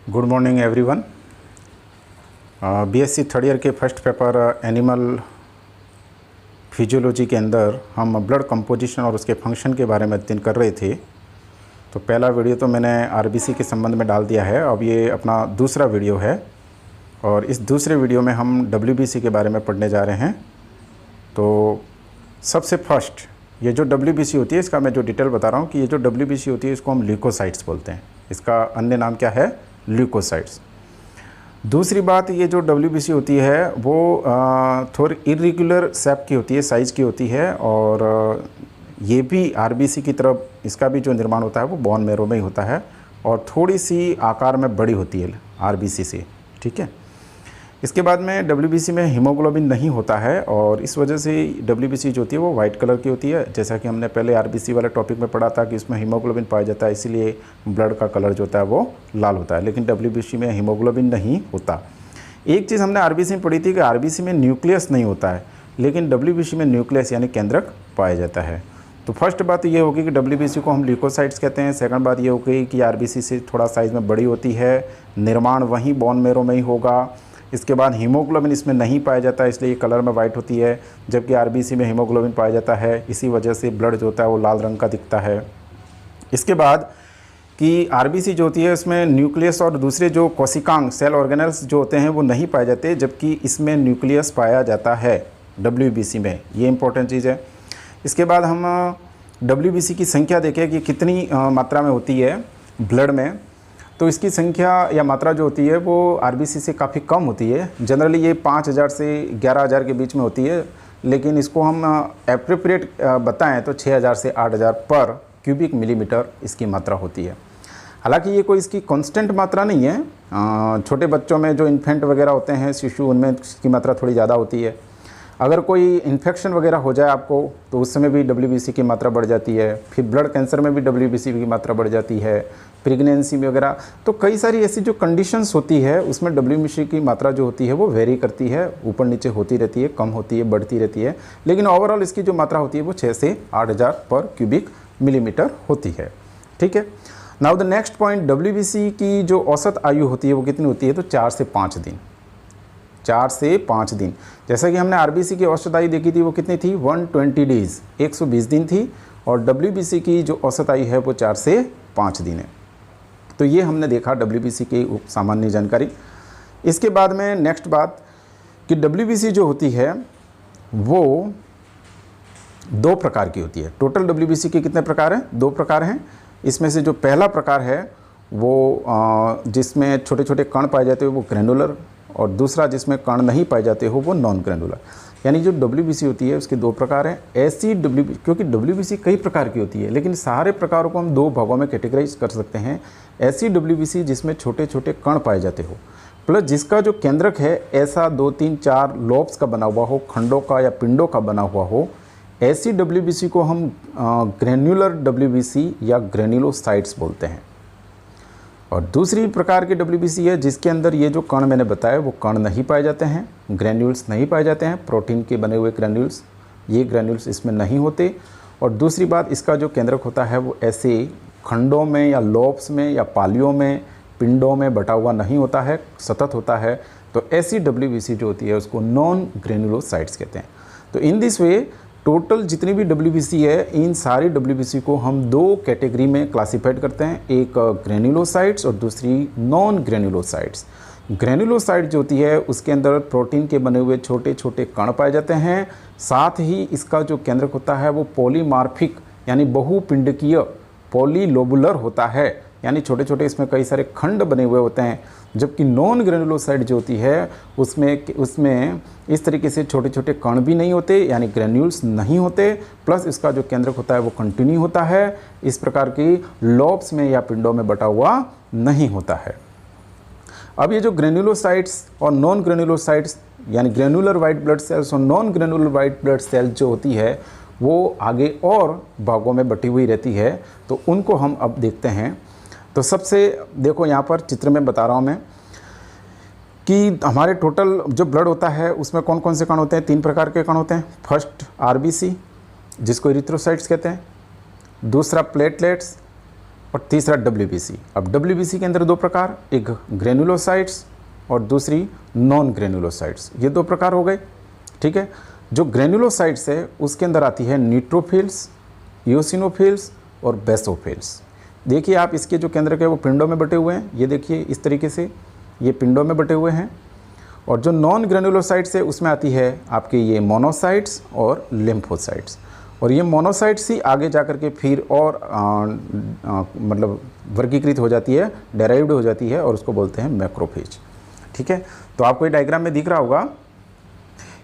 Good morning everyone. BSc third year के first paper animal physiology के अंदर हम ब्लड कंपोजिशन और उसके फंक्शन के बारे में अध्ययन कर रहे थे। तो पहला वीडियो तो मैंने आरबीसी के संबंध में डाल दिया है। अब ये अपना दूसरा वीडियो है और इस दूसरे वीडियो में हम डब्ल्यूबीसी के बारे में पढ़ने जा रहे हैं। तो सबसे फर्स्ट ये जो डब्ल्यूबीसी होती है इसका मैं जो डिटेल बता रहा हूँ कि ये जो डब्ल्यूबीसी होती है इसको हम ल्यूकोसाइट्स बोलते हैं। इसका अन्य नाम क्या है? ल्यूकोसाइट्स। दूसरी बात, ये जो डब्ल्यूबीसी होती है वो थोड़ी इरेगुलर शेप की होती है, साइज़ की होती है और ये भी आरबीसी की तरफ इसका भी जो निर्माण होता है वो बोन मैरो में ही होता है और थोड़ी सी आकार में बड़ी होती है आरबीसी से। ठीक है। इसके बाद में डब्ल्यूबीसी में हीमोग्लोबिन नहीं होता है और इस वजह से डब्ल्यूबीसी जो होती है वो वाइट कलर की होती है। जैसा कि हमने पहले आरबीसी वाले टॉपिक में पढ़ा था कि इसमें हीमोग्लोबिन पाया जाता है, इसीलिए ब्लड का कलर जो होता है वो लाल होता है, लेकिन डब्ल्यूबीसी में हीमोग्लोबिन नहीं होता। एक चीज़ हमने आरबीसी में पढ़ी थी कि आरबीसी में न्यूक्लियस नहीं होता है, लेकिन डब्ल्यूबीसी में न्यूक्लियस यानी केंद्रक पाया जाता है। तो फर्स्ट बात ये होगी कि डब्ल्यूबीसी को हम ल्यूकोसाइट्स कहते हैं। सेकंड बात ये होगी कि आरबीसी से थोड़ा साइज़ में बड़ी होती है, निर्माण वहीं बोन मैरो में ही होगा। इसके बाद हीमोग्लोबिन इसमें नहीं पाया जाता है, इसलिए कलर में वाइट होती है, जबकि आरबीसी में हीमोग्लोबिन पाया जाता है, इसी वजह से ब्लड जो होता है वो लाल रंग का दिखता है। इसके बाद कि आरबीसी जो होती है इसमें न्यूक्लियस और दूसरे जो कोशिकांग सेल ऑर्गेनल्स जो होते हैं वो नहीं पाए जाते, जबकि इसमें न्यूक्लियस पाया जाता है डब्ल्यूबीसी में। ये इंपॉर्टेंट चीज़ है। इसके बाद हम डब्ल्यूबीसी की संख्या देखें कि कितनी मात्रा में होती है ब्लड में। तो इसकी संख्या या मात्रा जो होती है वो आरबीसी से काफ़ी कम होती है। जनरली ये 5000 से 11000 के बीच में होती है, लेकिन इसको हम एप्रोप्रिएट बताएं तो 6000 से 8000 पर क्यूबिक मिलीमीटर इसकी मात्रा होती है। हालांकि ये कोई इसकी कांस्टेंट मात्रा नहीं है। छोटे बच्चों में जो इन्फेंट वगैरह होते हैं शिशु, उनमें इसकी मात्रा थोड़ी ज़्यादा होती है। अगर कोई इन्फेक्शन वगैरह हो जाए आपको तो उस समय भी डब्ल्यूबीसी की मात्रा बढ़ जाती है। फिर ब्लड कैंसर में भी डब्ल्यूबीसी की मात्रा बढ़ जाती है, प्रेगनेंसी में वगैरह। तो कई सारी ऐसी जो कंडीशंस होती है उसमें डब्ल्यूबीसी की मात्रा जो होती है वो वेरी करती है, ऊपर नीचे होती रहती है, कम होती है, बढ़ती रहती है, लेकिन ओवरऑल इसकी जो मात्रा होती है वो 6 से 8000 पर क्यूबिक मिलीमीटर होती है। ठीक है। Now the next point, WBC की जो औसत आयु होती है वो कितनी होती है? तो 4 से 5 दिन। 4 से 5 दिन। जैसा कि हमने आरबीसी की औसत आयु देखी थी वो कितनी थी? 120 डेज, 120 दिन थी, और डब्ल्यूबीसी की जो औसत आयु है वो 4 से 5 दिन है। तो ये हमने देखा डब्ल्यूबीसी की सामान्य जानकारी। इसके बाद में नेक्स्ट बात कि डब्ल्यूबीसी जो होती है वो 2 प्रकार की होती है। टोटल डब्ल्यूबीसी के कितने प्रकार हैं? 2 प्रकार हैं। इसमें से जो पहला प्रकार है वो जिसमें छोटे छोटे कण पाए जाते हैं वो ग्रैनुलर, और दूसरा जिसमें कण नहीं पाए जाते हो वो नॉन ग्रैनुलर। यानी जो डब्ल्यूबीसी होती है उसके 2 प्रकार हैं। ऐसी क्योंकि डब्ल्यूबीसी कई प्रकार की होती है, लेकिन सारे प्रकारों को हम 2 भागों में कैटेगराइज कर सकते हैं। ऐसी डब्ल्यूबीसी जिसमें छोटे छोटे कण पाए जाते हो, प्लस जिसका जो केंद्रक है ऐसा 2, 3, 4 लोब्स का बना हुआ हो, खंडों का या पिंडों का बना हुआ हो, ऐसी डब्ल्यूबीसी को हम ग्रैन्युलर डब्ल्यूबीसी या ग्रैन्युलोसाइट्स बोलते हैं। और दूसरी प्रकार की डब्ल्यूबीसी है जिसके अंदर ये जो कण मैंने बताया वो कण नहीं पाए जाते हैं, ग्रैन्यूल्स नहीं पाए जाते हैं, प्रोटीन के बने हुए ग्रैन्यूल्स, ये ग्रैन्यूल्स इसमें नहीं होते। और दूसरी बात, इसका जो केंद्रक होता है वो ऐसे खंडों में या लोब्स में या पालियों में, पिंडों में बटा हुआ नहीं होता है, सतत होता है। तो ऐसी डब्ल्यूबीसी जो होती है उसको नॉन ग्रैन्युलोसाइट्स कहते हैं। तो इन दिस वे टोटल जितनी भी डब्ल्यूबीसी है इन सारी डब्ल्यूबीसी को हम 2 कैटेगरी में क्लासिफाइड करते हैं, एक ग्रैन्युलोसाइट्स और दूसरी नॉन ग्रैन्युलोसाइट्स। ग्रैन्युलोसाइट जो होती है उसके अंदर प्रोटीन के बने हुए छोटे छोटे कण पाए जाते हैं, साथ ही इसका जो केंद्रक होता है वो पॉलीमार्फिक यानी बहुपिंडकीय पॉलीलोबुलर होता है, यानी छोटे छोटे इसमें कई सारे खंड बने हुए होते हैं। जबकि नॉन ग्रैन्युलोसाइट जो होती है उसमें इस तरीके से छोटे छोटे कण भी नहीं होते, यानी ग्रैन्यूल्स नहीं होते, प्लस इसका जो केंद्रक होता है वो कंटिन्यू होता है, इस प्रकार की लोब्स में या पिंडों में बटा हुआ नहीं होता है। अब ये जो ग्रैन्युलोसाइट्स और नॉन ग्रैन्युलोसाइट्स यानी ग्रैन्युलर वाइट ब्लड सेल्स और non granular white blood sales जो होती है वो आगे और भागों में बटी हुई रहती है, तो उनको हम अब देखते हैं। तो सबसे देखो यहाँ पर चित्र में बता रहा हूँ मैं कि हमारे टोटल जो ब्लड होता है उसमें कौन कौन से कण होते हैं? 3 प्रकार के कण होते हैं। फर्स्ट आरबीसी जिसको इरिथ्रोसाइट्स कहते हैं, दूसरा प्लेटलेट्स, और तीसरा WBC। अब WBC के अंदर दो प्रकार, एक ग्रेनुलोसाइट्स और दूसरी नॉन ग्रेनुलोसाइट्स, ये दो प्रकार हो गए। ठीक है, जो ग्रेनुलोसाइट्स है उसके अंदर आती है न्यूट्रोफिल्स, इओसिनोफिल्स और बेसोफिल्स। देखिए आप इसके जो केंद्रक है वो पिंडों में बटे हुए हैं, ये देखिए इस तरीके से ये पिंडों में बटे हुए हैं। और जो नॉन ग्रेनुलोसाइट्स है उसमें आती है आपके ये मोनोसाइट्स और लिम्फोसाइट्स। और ये मोनोसाइट्स ही आगे जा कर के फिर और मतलब वर्गीकृत हो जाती है, डेराइव्ड हो जाती है और उसको बोलते हैं मैक्रोफेज। ठीक है, तो आपको ये डायग्राम में दिख रहा होगा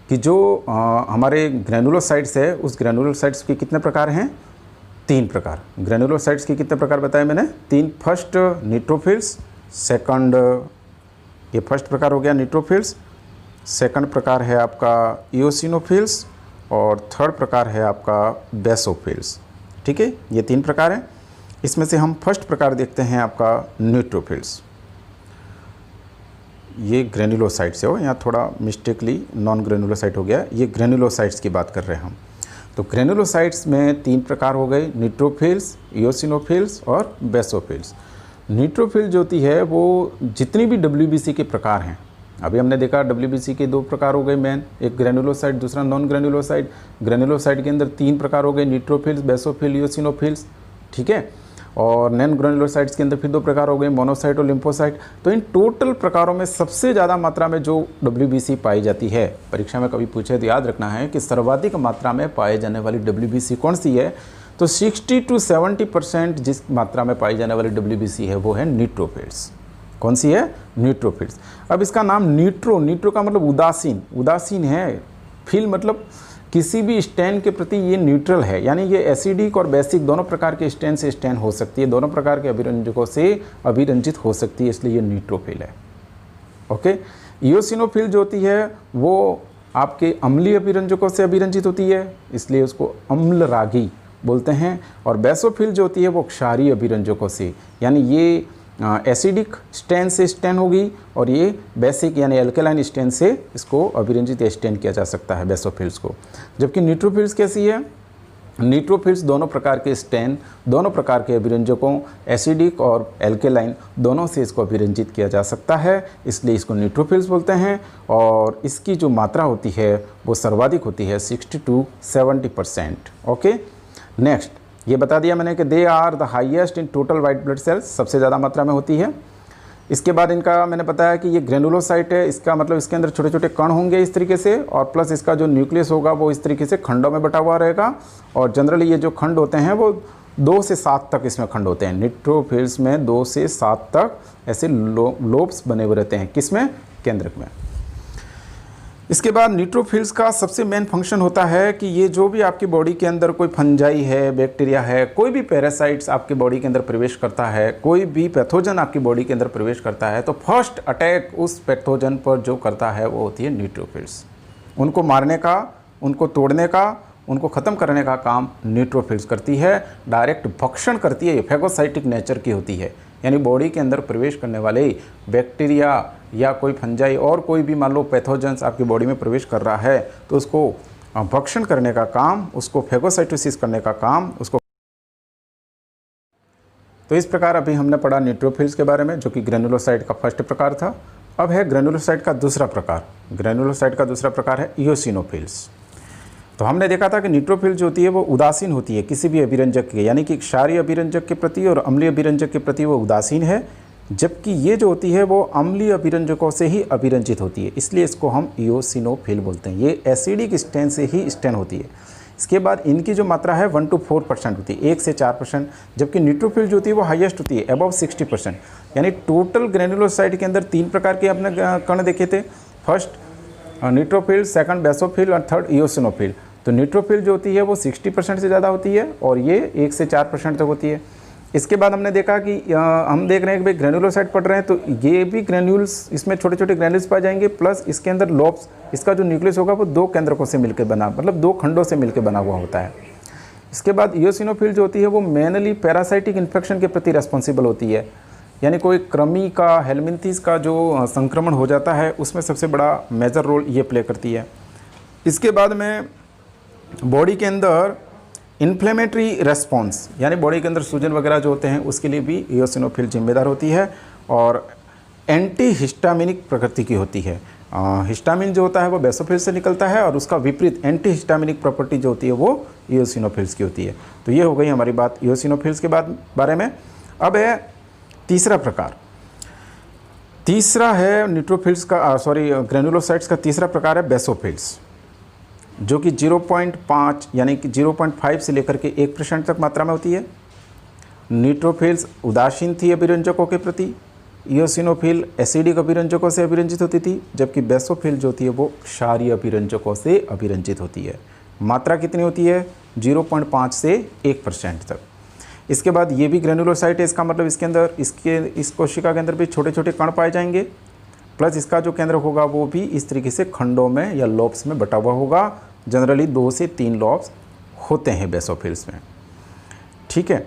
कि जो हमारे ग्रेनुलोसाइट्स है उस ग्रेनुलोसाइट्स के कितने प्रकार हैं, 3 प्रकार। ग्रेनुलोसाइट्स के कितने प्रकार बताए मैंने, 3। फर्स्ट न्यूट्रोफिल्स, सेकंड ये फर्स्ट प्रकार हो गया न्यूट्रोफिल्स, सेकंड प्रकार है आपका इओसिनोफिल्स और थर्ड प्रकार है आपका बेसोफिल्स। ठीक है, ये 3 प्रकार हैं। इसमें से हम फर्स्ट प्रकार देखते हैं आपका न्यूट्रोफिल्स। ये ग्रेनुलोसाइट्स है, हो यहाँ थोड़ा मिस्टेकली नॉन ग्रेनुलोसाइट हो गया, ये ग्रेनुलोसाइट्स की बात कर रहे हैं हम। तो ग्रेनुलोसाइट्स में 3 प्रकार हो गए, न्यूट्रोफिल्स, इओसिनोफिल्स और बेसोफिल्स। न्यूट्रोफिल जो होती है वो जितनी भी WBC के प्रकार हैं, अभी हमने देखा WBC के 2 प्रकार हो गए मेन, एक ग्रेनुलोसाइट दूसरा नॉन ग्रेनुलोसाइट। ग्रेनुलोसाइट के अंदर 3 प्रकार हो गए, न्यूट्रोफिल्स, बेसोफिल, इओसिनोफिल्स। ठीक है, और नॉन ग्रेनुलोसाइट्स के अंदर फिर 2 प्रकार हो गए, मोनोसाइट और लिम्फोसाइट। तो इन टोटल प्रकारों में सबसे ज़्यादा मात्रा में जो WBC पाई जाती है, परीक्षा में कभी पूछे तो याद रखना है कि सर्वाधिक मात्रा में पाए जाने वाली WBC कौन सी है, तो 60 to 70% जिस मात्रा में पाई जाने वाली WBC है वो है न्यूट्रोफिल्स। कौन सी है, न्यूट्रोफिल्स। अब इसका नाम न्यूट्रो का मतलब उदासीन, उदासीन है। फिल मतलब किसी भी स्टैन के प्रति ये न्यूट्रल है, यानी ये एसिडिक और बेसिक दोनों प्रकार के स्टैन से स्टैन हो सकती है, दोनों प्रकार के अभिरंजकों से अभिरंजित हो सकती है, इसलिए ये न्यूट्रोफिल है। ओके, इओसिनोफिल जो होती है वो आपके अम्लीय अभिरंजकों से अभिरंजित होती है, इसलिए उसको अम्लरागी बोलते हैं। और बेसोफिल जो होती है वो क्षारीय अभिरंजकों से, यानी ये एसिडिक स्टैन से स्टैन होगी और ये बेसिक यानी एल्केलाइन स्टैन से इसको अभिरंजित या स्टैन किया जा सकता है बेसोफिल्स को। जबकि न्यूट्रोफिल्स कैसी है, न्यूट्रोफिल्स दोनों प्रकार के स्टैन, दोनों प्रकार के अभिरंजकों एसिडिक और एल्केलाइन दोनों से इसको अभिरंजित किया जा सकता है, इसलिए इसको न्यूट्रोफिल्स बोलते हैं। और इसकी जो मात्रा होती है वो सर्वाधिक होती है 60 to 70%। ओके, नेक्स्ट ये बता दिया मैंने कि they are the highest in total white blood cells, सबसे ज़्यादा मात्रा में होती है। इसके बाद इनका मैंने बताया कि ये ग्रेनुलोसाइट है, इसका मतलब इसके अंदर छोटे छोटे कण होंगे इस तरीके से, और प्लस इसका जो न्यूक्लियस होगा वो इस तरीके से खंडों में बटा हुआ रहेगा। और जनरली ये जो खंड होते हैं वो 2 से 7 तक इसमें खंड होते हैं। न्यूट्रोफिल्स में 2 से 7 तक ऐसे लोब्स बने हुए रहते हैं, किसमें, केंद्रक में। इसके बाद न्यूट्रोफिल्स का सबसे मेन फंक्शन होता है कि ये जो भी आपकी बॉडी के अंदर कोई फंजाई है, बैक्टीरिया है, कोई भी पैरासाइट्स आपकी बॉडी के अंदर प्रवेश करता है, कोई भी पैथोजन आपकी बॉडी के अंदर प्रवेश करता है, तो फर्स्ट अटैक उस पैथोजन पर जो करता है वो होती है न्यूट्रोफिल्स। उनको मारने का, उनको तोड़ने का, उनको ख़त्म करने का काम न्यूट्रोफिल्स करती है। डायरेक्ट भक्षण करती है, फैगोसाइटिक नेचर की होती है, यानी बॉडी के अंदर प्रवेश करने वाले बैक्टीरिया या कोई फंजाई और कोई भी मान लो पैथोजेंस आपकी बॉडी में प्रवेश कर रहा है तो उसको भक्षण करने का काम, उसको फैगोसाइटोसिस करने का काम, उसको। तो इस प्रकार अभी हमने पढ़ा न्यूट्रोफिल्स के बारे में, जो कि ग्रेनुलोसाइट का फर्स्ट प्रकार था। अब है ग्रेनुलोसाइट का दूसरा प्रकार। ग्रेनुलोसाइट का दूसरा प्रकार है इओसिनोफिल्स। तो हमने देखा था कि न्यूट्रोफिल जो होती है वो उदासीन होती है किसी भी अभिरंजक के, यानी कि क्षारीय अभिरंजक के प्रति और अम्लीय अभिरंजक के प्रति वो उदासीन है, जबकि ये जो होती है वो अम्लीय अभिरंजकों से ही अभिरंजित होती है, इसलिए इसको हम इओसिनोफिल बोलते हैं। ये एसिडिक स्टैन से ही स्टैन होती है। इसके बाद इनकी जो मात्रा है 1 to 4% होती है, 1 से 4%, जबकि न्यूट्रोफिल जो होती है वो हाईएस्ट होती है, अबव 60%। यानी टोटल ग्रेनुलोसाइट के अंदर 3 प्रकार के अपने कण देखे थे, फर्स्ट न्यूट्रोफिल, सेकंड बेसोफिल और थर्ड इओसिनोफिल। तो न्यूट्रोफिल जो होती है वो 60% से ज़्यादा होती है और ये 1 से 4% तक होती है। इसके बाद हमने देखा कि हम देख रहे हैं कि भाई ग्रेनुलोसाइट पढ़ रहे हैं तो ये भी ग्रेन्यूल्स, इसमें छोटे छोटे ग्रेन्यूल्स पाए जाएंगे, प्लस इसके अंदर लोब्स, इसका जो न्यूक्लियस होगा वो 2 केंद्रकों से मिलकर बना, मतलब 2 खंडों से मिलकर बना हुआ होता है। इसके बाद इओसिनोफिल जो होती है वो मेनली पैरासाइटिक इन्फेक्शन के प्रति रेस्पॉन्सिबल होती है, यानी कोई कृमि का, हेलमिंथीस का जो संक्रमण हो जाता है उसमें सबसे बड़ा मेजर रोल ये प्ले करती है। इसके बाद में बॉडी के अंदर इन्फ्लेमेटरी रेस्पॉन्स यानी बॉडी के अंदर सूजन वगैरह जो होते हैं उसके लिए भी इयोसिनोफिल जिम्मेदार होती है और एंटी हिस्टामिनिक प्रकृति की होती है। हिस्टामिन जो होता है वो बेसोफिल से निकलता है और उसका विपरीत एंटी हिस्टामिनिक प्रॉपर्टी जो होती है वो इयोसिनोफिल्स की होती है। तो ये हो गई हमारी बात इयोसिनोफिल्स के बारे में। अब है तीसरा प्रकार, तीसरा है न्यूट्रोफिल्स का ग्रेनुलोसाइट्स का तीसरा प्रकार है बेसोफिल्स, जो कि 0.5 यानी कि 0.5 से लेकर के 1% तक मात्रा में होती है। न्यूट्रोफिल्स उदासीन थी अभिरंजकों के प्रति, इयोसिनोफिल एसिडिक अभिरंजकों से अभिरंजित होती थी, जबकि बेसोफिल जो होती है वो क्षारीय अभिरंजकों से अभिरंजित होती है। मात्रा कितनी होती है? 0.5 से 1% तक। इसके बाद ये भी ग्रेनुलोसाइट है, इसका मतलब इसके अंदर इस कोशिका के अंदर भी छोटे छोटे कण पाए जाएंगे, प्लस इसका जो केंद्र होगा वो भी इस तरीके से खंडों में या लोब्स में बटा हुआ होगा। जनरली 2 से 3 लोब्स होते हैं बेसोफिल्स में, ठीक है।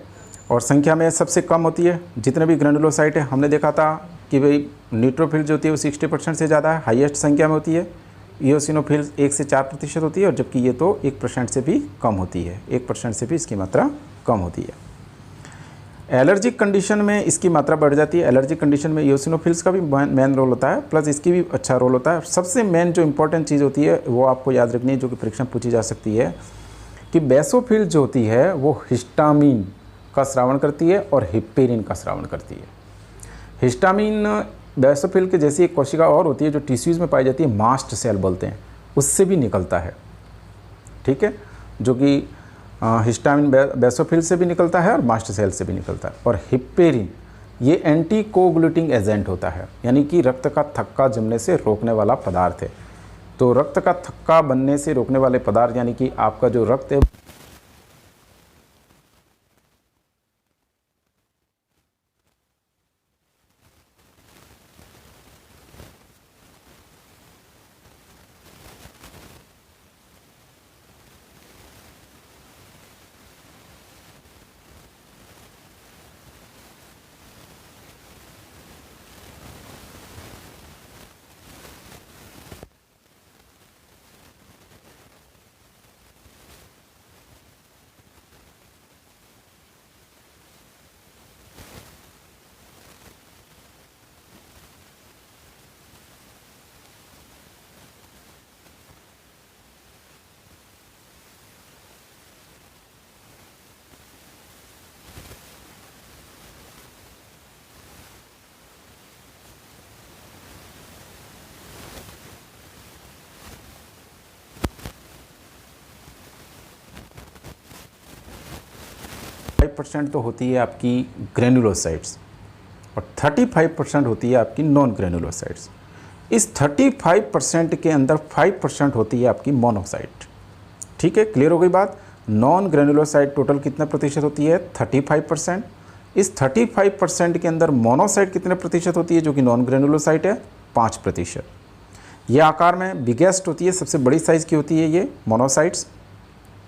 और संख्या में सबसे कम होती है। जितने भी ग्रेनुलोसाइट है हमने देखा था कि भाई न्यूट्रोफिल जो होती है वो 60% से ज़्यादा है, हाईएस्ट संख्या में होती है। इयोसिनोफिल्स 1 से 4% होती है और जबकि ये तो 1% से भी कम होती है, 1% से भी इसकी मात्रा कम होती है। एलर्जिक कंडीशन में इसकी मात्रा बढ़ जाती है। एलर्जिक कंडीशन में इयोसिनोफिल्स का भी मेन रोल होता है, प्लस इसकी भी अच्छा रोल होता है। सबसे मेन जो इंपॉर्टेंट चीज़ होती है वो आपको याद रखनी है, जो कि परीक्षा में पूछी जा सकती है, कि बेसोफिल जो होती है वो हिस्टामिन का स्रावन करती है और हिपेरिन का स्रावन करती है। हिस्टामिन बेसोफिल के जैसी एक कोशिका और होती है जो टिश्यूज़ में पाई जाती है, मास्ट सेल बोलते हैं, उससे भी निकलता है, ठीक है, जो कि हिस्टामिन बेसोफिल से भी निकलता है और मास्ट सेल से भी निकलता है। और हिपेरिन ये एंटी कोगुलेटिंग एजेंट होता है, यानी कि रक्त का थक्का जमने से रोकने वाला पदार्थ है। तो रक्त का थक्का बनने से रोकने वाले पदार्थ यानी कि आपका जो रक्त है 5% तो होती है आपकी ग्रेनुलोसाइट्स और 35% होती है आपकी नॉन ग्रेनुलोसाइट्स। इस 35% के अंदर 5% होती है आपकी मोनोसाइट, ठीक है, क्लियर हो गई बात। नॉन ग्रेनुलोसाइट टोटल कितना प्रतिशत होती है? 35%। इस 35% के अंदर मोनोसाइट कितने प्रतिशत होती है, जो कि नॉन ग्रेनुलोसाइट है? 5%। ये आकार में बिगेस्ट होती है, सबसे बड़ी साइज़ की होती है ये मोनोसाइट्स,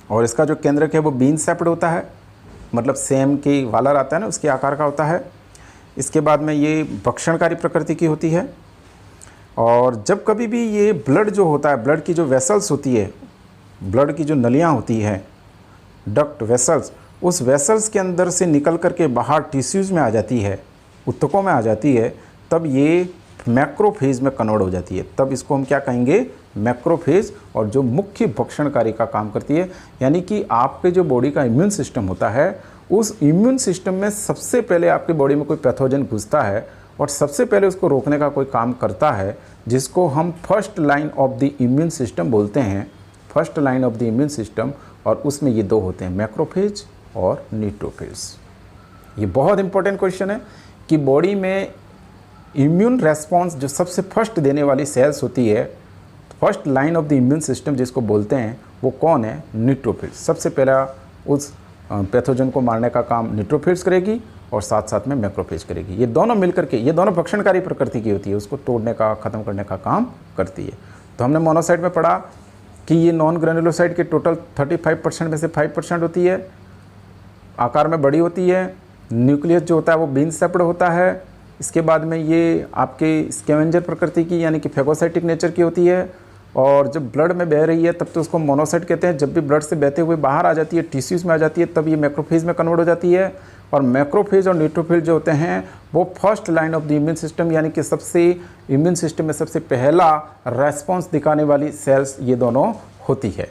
और इसका जो केंद्रक है वो बीन शेप्ड होता है, मतलब सेम की वालर आता है ना, उसके आकार का होता है। इसके बाद में ये भक्षणकारी प्रकृति की होती है। और जब कभी भी ये ब्लड जो होता है, ब्लड की जो वेसल्स होती है, ब्लड की जो नलियाँ होती हैं, डक्ट वेसल्स, उस वेसल्स के अंदर से निकल कर के बाहर टिश्यूज़ में आ जाती है, ऊतकों में आ जाती है, तब ये मैक्रोफेज में कन्वर्ट हो जाती है। तब इसको हम क्या कहेंगे? मैक्रोफेज। और जो मुख्य भक्षणकारी का काम करती है, यानी कि आपके जो बॉडी का इम्यून सिस्टम होता है, उस इम्यून सिस्टम में सबसे पहले आपकी बॉडी में कोई पैथोजन घुसता है और सबसे पहले उसको रोकने का कोई काम करता है, जिसको हम first line of the immune system बोलते हैं, first line of the immune system. और उसमें ये 2 होते हैं, मैक्रोफेज और न्यूट्रोफिल्स। ये बहुत इंपॉर्टेंट क्वेश्चन है कि बॉडी में इम्यून रेस्पॉन्स जो सबसे फर्स्ट देने वाली सेल्स होती है, first line of the immune system जिसको बोलते हैं, वो कौन है? न्यूट्रोफिल्स। सबसे पहला उस पैथोजन को मारने का काम न्यूट्रोफिल्स करेगी और साथ साथ में मैक्रोफेज करेगी। ये दोनों मिलकर के, ये दोनों भक्षणकारी प्रकृति की होती है, उसको तोड़ने का, ख़त्म करने का काम करती है। तो हमने मोनोसाइट में पढ़ा कि ये नॉन ग्रेनुलोसाइट के टोटल 35% में से 5% होती है, आकार में बड़ी होती है। न्यूक्लियस जो होता है वो बीन शेप्ड होता है। इसके बाद में ये आपके स्कैवेंजर प्रकृति की, यानी कि फेगोसाइटिक नेचर की होती है। और जब ब्लड में बह रही है तब तो उसको मोनोसाइट कहते हैं। जब भी ब्लड से बहते हुए बाहर आ जाती है, टिश्यूज़ में आ जाती है, तब ये मैक्रोफेज में कन्वर्ट हो जाती है। और मैक्रोफेज और न्यूट्रोफिल जो होते हैं वो first line of the immune system, यानी कि सबसे इम्यून सिस्टम में सबसे पहला रेस्पॉन्स दिखाने वाली सेल्स ये दोनों होती है।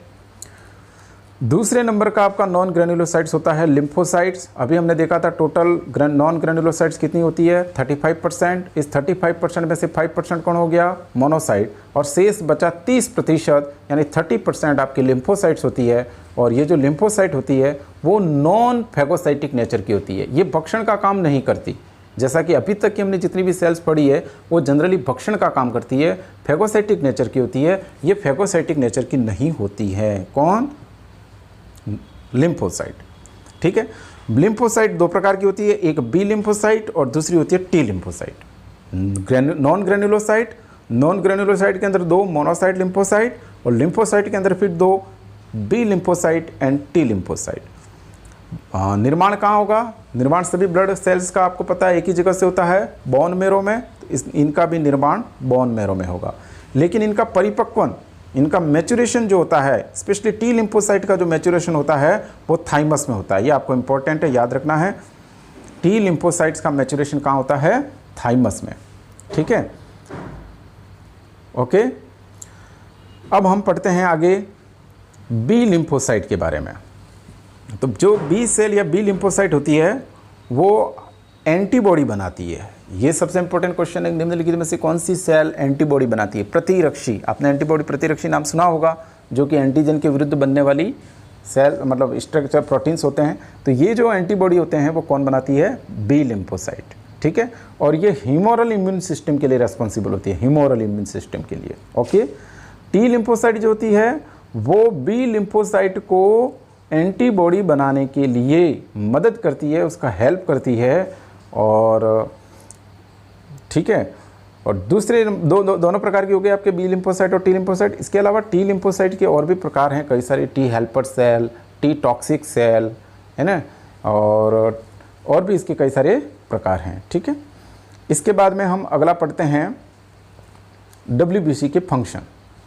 दूसरे नंबर का आपका नॉन ग्रेनुलोसाइट्स होता है लिम्फोसाइट्स। अभी हमने देखा था टोटल नॉन ग्रेनुलोसाइट्स कितनी होती है 35%। इस 35% में से 5% कौन हो गया मोनोसाइट, और शेष बचा 30% यानी 30% आपकी लिम्फोसाइट्स होती है। और ये जो लिम्फोसाइट होती है वो नॉन फैगोसाइटिक नेचर की होती है, ये भक्षण का काम नहीं करती। जैसा कि अभी तक की हमने जितनी भी सेल्स पढ़ी है वो जनरली भक्षण का काम करती है, फैगोसाइटिक नेचर की होती है। ये फैगोसाइटिक नेचर की नहीं होती है। कौन? लिम्फोसाइट। ठीक है, लिम्फोसाइट दो प्रकार की होती है, एक बी लिम्फोसाइट और दूसरी होती है T lymphocyte. Non granulocyte, non granulocyte के अंदर दो मोनोसाइट लिम्फोसाइट, और लिम्फोसाइट के अंदर फिर दो B lymphocyte and T lymphocyte. निर्माण कहाँ होगा? निर्माण सभी ब्लड सेल्स का आपको पता है एक ही जगह से होता है, बोन मैरो में। इनका भी निर्माण बोन मैरो में होगा, लेकिन इनका परिपक्वन, इनका मैच्योरेशन जो होता है, स्पेशली टी लिम्फोसाइट का जो मैच्योरेशन होता है वो थाइमस में होता है। ये आपको इंपॉर्टेंट है, याद रखना है। टी लिम्फोसाइट्स का मैच्योरेशन कहाँ होता है? थाइमस में। ठीक है, ओके। अब हम पढ़ते हैं आगे बी लिम्फोसाइट के बारे में। तो जो बी सेल या बी लिम्फोसाइट होती है वो एंटीबॉडी बनाती है। ये सबसे इंपॉर्टेंट क्वेश्चन है, निम्नलिखित में से कौन सी सेल एंटीबॉडी बनाती है? प्रतिरक्षी। आपने एंटीबॉडी प्रतिरक्षी नाम सुना होगा, जो कि एंटीजन के विरुद्ध बनने वाली सेल मतलब स्ट्रक्चर प्रोटीन्स होते हैं। तो ये जो एंटीबॉडी होते हैं वो कौन बनाती है? B lymphocyte. ठीक है, और ये ह्यूमोरल इम्यून सिस्टम के लिए रेस्पॉन्सिबल होती है, ह्यूमोरल इम्यून सिस्टम के लिए। ओके, टी लिम्फोसाइट जो होती है वो बी लिम्फोसाइट को एंटीबॉडी बनाने के लिए मदद करती है, उसका हेल्प करती है। और ठीक है, और दूसरे दोनों प्रकार की हो गई आपके बी लिम्फोसाइट और टी लिम्फोसाइट। इसके अलावा टी लिम्फोसाइट के और भी प्रकार हैं कई सारे, T helper cell, T toxic cell, है ना, और भी इसके कई सारे प्रकार हैं। ठीक है, इसके बाद में हम अगला पढ़ते हैं WBC के फंक्शन।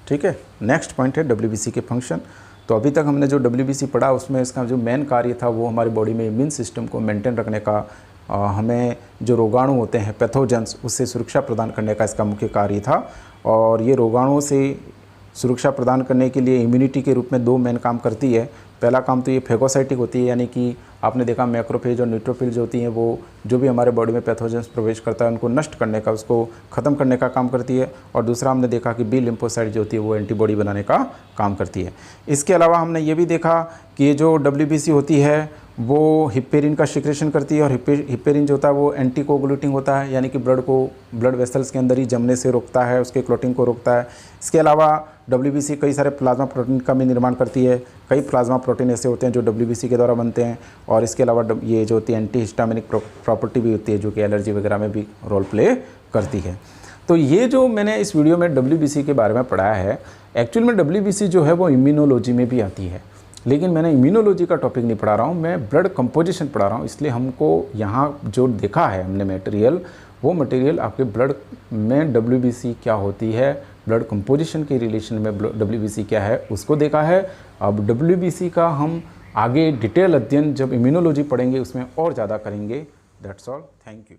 ठीक है, नेक्स्ट पॉइंट है WBC के फंक्शन। तो अभी तक हमने जो WBC पढ़ा उसमें इसका जो मेन कार्य था वो हमारी बॉडी में इम्यून सिस्टम को मेंटेन रखने का, हमें जो रोगाणु होते हैं पैथोजेंस उससे सुरक्षा प्रदान करने का इसका मुख्य कार्य था। और ये रोगाणुओं से सुरक्षा प्रदान करने के लिए इम्यूनिटी के रूप में दो मेन काम करती है। पहला काम तो ये फैगोसाइटिक होती है, यानी कि आपने देखा मैक्रोफेज और न्यूट्रोफिल जो होती हैं वो जो भी हमारे बॉडी में पैथोजेंस प्रवेश करता है उनको नष्ट करने का, उसको ख़त्म करने का काम करती है। और दूसरा हमने देखा कि बी लिम्फोसाइट जो होती है वो एंटीबॉडी बनाने का काम करती है। इसके अलावा हमने ये भी देखा कि ये जो WBC होती है वो हिपेरिन का सिक्रेशन करती है, और हिपेरिन जो होता है वो एंटीकोगुलेटिंग होता है, यानी कि ब्लड वेसल्स के अंदर ही जमने से रोकता है, उसके क्लॉटिंग को रोकता है। इसके अलावा WBC कई सारे प्लाज्मा प्रोटीन का भी निर्माण करती है। कई प्लाज्मा प्रोटीन ऐसे होते हैं जो WBC के द्वारा बनते हैं। और इसके अलावा ये जो होती है एंटी हिस्टामिनिक प्रॉपर्टी भी होती है, जो कि एलर्जी वगैरह में भी रोल प्ले करती है। तो ये जो मैंने इस वीडियो में WBC के बारे में पढ़ाया है, एक्चुअल में WBC जो है वो इम्यूनोलॉजी में भी आती है, लेकिन मैंने इम्यूनोलॉजी का टॉपिक नहीं पढ़ा रहा हूँ, मैं ब्लड कंपोजिशन पढ़ा रहा हूँ। इसलिए हमको यहाँ जो देखा है हमने मटेरियल, वो मटेरियल आपके ब्लड में WBC क्या होती है, ब्लड कंपोजिशन के रिलेशन में WBC क्या है उसको देखा है। अब WBC का हम आगे डिटेल अध्ययन जब इम्यूनोलॉजी पढ़ेंगे उसमें और ज़्यादा करेंगे। That's all, thank you.